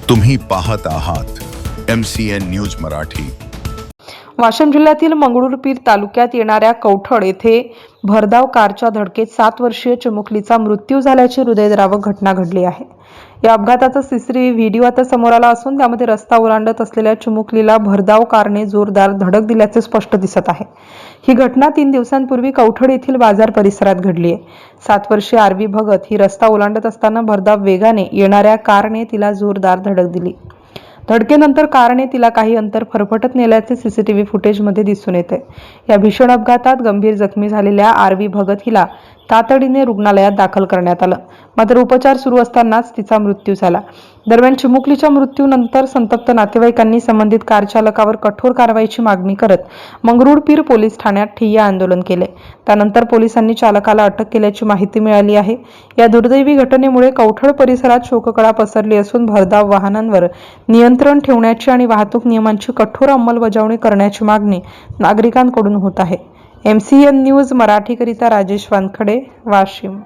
तुम्ही पाहत आहात MCN न्यूज मराठी। वाशिम जिल्ह्यातील मंगरुळपीर तालुक्यात येणाऱ्या कौठड येथे भरधाव कारच्या धडकेत 7 वर्षीय चिमुकलीचा मृत्यू झाल्याची हृदयद्रावक घटना घडली आहे। या अपघाताचा सीसीटीव्ही व्हिडिओ आता समोर आला असून त्यामध्ये रस्ता ओलांडत असलेल्या चिमुकलीला भरधाव कारने जोरदार धडक दिल्याचे स्पष्ट दिसत आहे। ही घटना 3 दिवसांपूर्वी कौठड येथील बाजार परिसरात घडली आहे। 7 वर्षीय आरवी भगत ही रस्ता ओलांडत असताना भरधाव वेगाने येणाऱ्या कारने तिला जोरदार धडक दिली। धडकेनंतर कारने तिला काही अंतर फरफटत नेल्याचे सीसीटीव्ही फुटेजमध्ये दिसून येते। या भीषण अपघातात गंभीर जखमी झालेल्या आरवी भगत हिला तातडीने रुग्णालयात दाखल करण्यात आलं, मात्र उपचार सुरू असतानाच तिचा मृत्यू झाला। दरम्यान चिमुकलीच्या मृत्यूनंतर संतप्त नातेवाईकांनी संबंधित कार चालकावर कठोर कारवाईची मागणी करत मंगरुळपीर पोलीस ठाण्यात ठिय्या आंदोलन केले। त्यानंतर पोलिसांनी चालकाला अटक केल्याची माहिती मिळाली आहे। या दुर्दैवी घटनेमुळे कौठड परिसरात शोककळा पसरली असून भरधाव वाहनांवर नियंत्रण ठेवण्याची आणि वाहतूक नियमांची कठोर अंमलबजावणी करण्याची मागणी नागरिकांकडून होत आहे। MCN news मराठीकरिता Rajesh Wankhede, Washim.